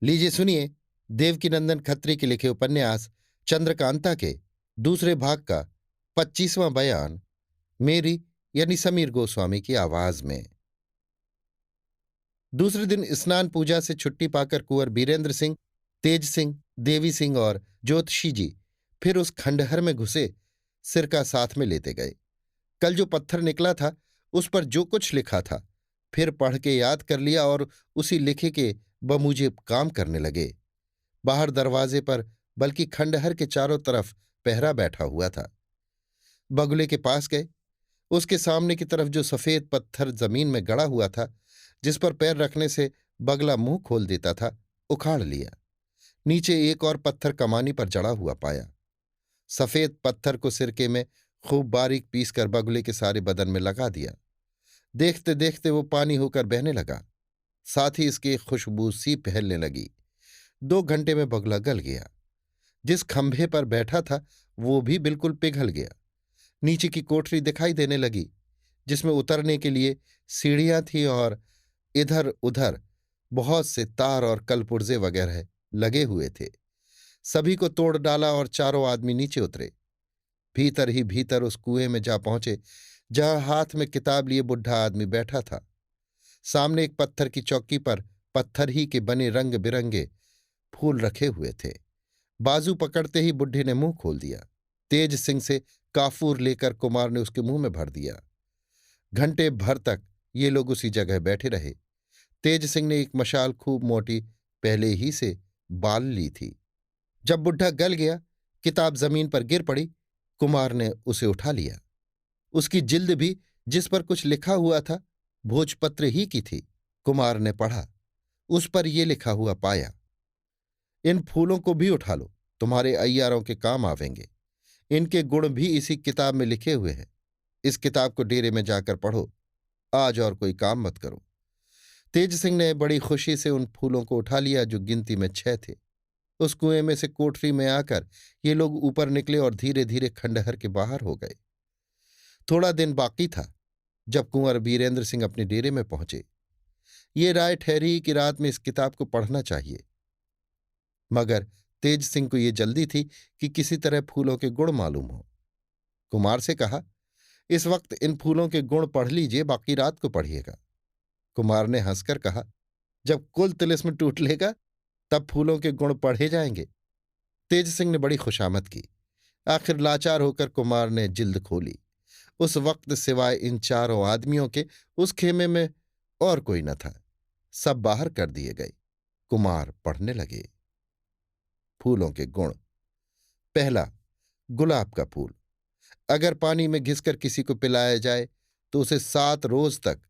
लीजिए सुनिए देवकीनंदन खत्री के लिखे उपन्यास चंद्रकांता के दूसरे भाग का 25वां बयान मेरी यानी समीर गोस्वामी की आवाज में। दूसरे दिन स्नान पूजा से छुट्टी पाकर कुंवर बीरेंद्र सिंह, तेज सिंह, देवी सिंह और ज्योतिषी जी फिर उस खंडहर में घुसे सिरका साथ में लेते गए। कल जो पत्थर निकला था उस पर जो कुछ लिखा था फिर पढ़ के याद कर लिया और उसी लिखे के बमूजे काम करने लगे। बाहर दरवाजे पर बल्कि खंडहर के चारों तरफ पहरा बैठा हुआ था। बगुले के पास गए। उसके सामने की तरफ जो सफेद पत्थर जमीन में गड़ा हुआ था, जिस पर पैर रखने से बगला मुंह खोल देता था, उखाड़ लिया। नीचे एक और पत्थर कमानी पर जड़ा हुआ पाया। सफेद पत्थर को सिरके में खूब बारीक पीसकर बगुले के सारे बदन में लगा दिया। देखते देखते वो पानी होकर बहने लगा। साथ ही इसकी एक खुशबू सी फैलने लगी। 2 घंटे में बगुला गल गया। जिस खंभे पर बैठा था वो भी बिल्कुल पिघल गया। नीचे की कोठरी दिखाई देने लगी, जिसमें उतरने के लिए सीढ़ियां थीं और इधर उधर बहुत से तार और कलपुर्जे वगैरह लगे हुए थे। सभी को तोड़ डाला और चारों आदमी नीचे उतरे। भीतर ही भीतर उस कुएं में जा पहुंचे जहां हाथ में किताब लिए बुढ़ा आदमी बैठा था। सामने एक पत्थर की चौकी पर पत्थर ही के बने रंग बिरंगे फूल रखे हुए थे। बाजू पकड़ते ही बुढ़े ने मुंह खोल दिया। तेज सिंह से काफूर लेकर कुमार ने उसके मुंह में भर दिया। घंटे भर तक ये लोग उसी जगह बैठे रहे। तेज सिंह ने एक मशाल खूब मोटी पहले ही से बाल ली थी। जब बुढ़ा गल गया, किताब जमीन पर गिर पड़ी। कुमार ने उसे उठा लिया। उसकी जिल्द भी, जिस पर कुछ लिखा हुआ था, भोजपत्र ही की थी। कुमार ने पढ़ा। उस पर यह लिखा हुआ पाया, इन फूलों को भी उठा लो, तुम्हारे अय्यारों के काम आवेंगे। इनके गुण भी इसी किताब में लिखे हुए हैं। इस किताब को डेरे में जाकर पढ़ो, आज और कोई काम मत करो। तेज सिंह ने बड़ी खुशी से उन फूलों को उठा लिया जो गिनती में 6 थे। उस कुएं में से कोठरी में आकर ये लोग ऊपर निकले और धीरे धीरे खंडहर के बाहर हो गए। थोड़ा दिन बाकी था जब कुंवर बीरेंद्र सिंह अपने डेरे में पहुंचे। ये राय ठहरी कि रात में इस किताब को पढ़ना चाहिए, मगर तेज सिंह को ये जल्दी थी कि किसी तरह फूलों के गुण मालूम हो। कुमार से कहा, इस वक्त इन फूलों के गुण पढ़ लीजिए, बाकी रात को पढ़िएगा। कुमार ने हंसकर कहा, जब कुल तिलिस्म टूट लेगा तब फूलों के गुण पढ़े जाएंगे। तेज सिंह ने बड़ी खुशामद की। आखिर लाचार होकर कुमार ने जिल्द खोली। उस वक्त सिवाय इन चारों आदमियों के उस खेमे में और कोई न था। सब बाहर कर दिए गए। कुमार पढ़ने लगे। फूलों के गुण। पहला, गुलाब का फूल। अगर पानी में घिसकर किसी को पिलाया जाए तो उसे 7 रोज तक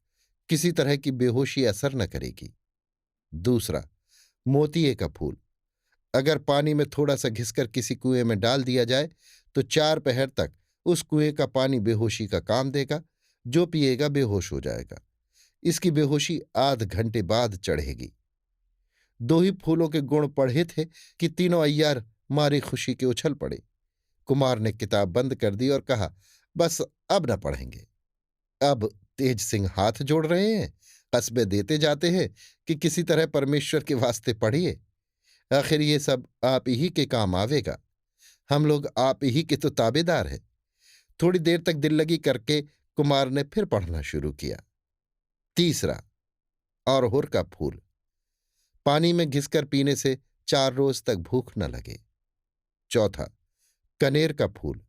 किसी तरह की बेहोशी असर न करेगी। दूसरा, मोतिये का फूल। अगर पानी में थोड़ा सा घिसकर किसी कुएं में डाल दिया जाए तो 4 पहर तक उस कुएं का पानी बेहोशी का काम देगा। जो पिएगा बेहोश हो जाएगा। इसकी बेहोशी आध घंटे बाद चढ़ेगी। 2 ही फूलों के गुण पढ़े थे कि तीनों अय्यार मारे खुशी के उछल पड़े। कुमार ने किताब बंद कर दी और कहा, बस अब न पढ़ेंगे। अब तेज सिंह हाथ जोड़ रहे हैं, कस्बे देते जाते हैं कि किसी तरह परमेश्वर के वास्ते पढ़िए। आखिर ये सब आप ही के काम आवेगा। हम लोग आप ही के तो ताबेदार हैं। थोड़ी देर तक दिल लगी करके कुमार ने फिर पढ़ना शुरू किया। तीसरा, अरहुल का फूल। पानी में घिसकर पीने से 4 रोज तक भूख न लगे। चौथा, कनेर का फूल।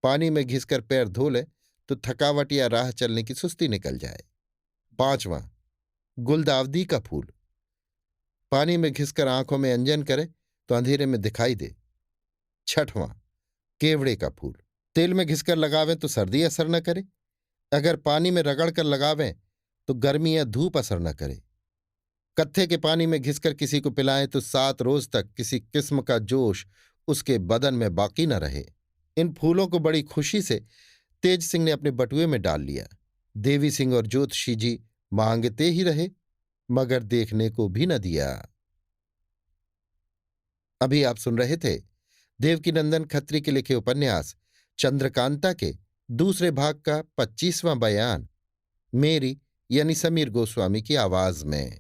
पानी में घिसकर पैर धो ले तो थकावट या राह चलने की सुस्ती निकल जाए। 5वां, गुलदावदी का फूल। पानी में घिसकर आंखों में अंजन करे तो अंधेरे में दिखाई दे। 6वां, केवड़े का फूल। तेल में घिसकर लगावें तो सर्दी असर न करे। अगर पानी में रगड़ कर लगावें तो गर्मी या धूप असर न करे। कत्थे के पानी में घिसकर किसी को पिलाएं तो 7 रोज तक किसी किस्म का जोश उसके बदन में बाकी न रहे। इन फूलों को बड़ी खुशी से तेज सिंह ने अपने बटुए में डाल लिया। देवी सिंह और ज्योतिषी जी मांगते ही रहे, मगर देखने को भी न दिया। अभी आप सुन रहे थे देवकीनंदन खत्री के लिखे उपन्यास चंद्रकांता के दूसरे भाग का 25वां बयान मेरी यानी समीर गोस्वामी की आवाज में।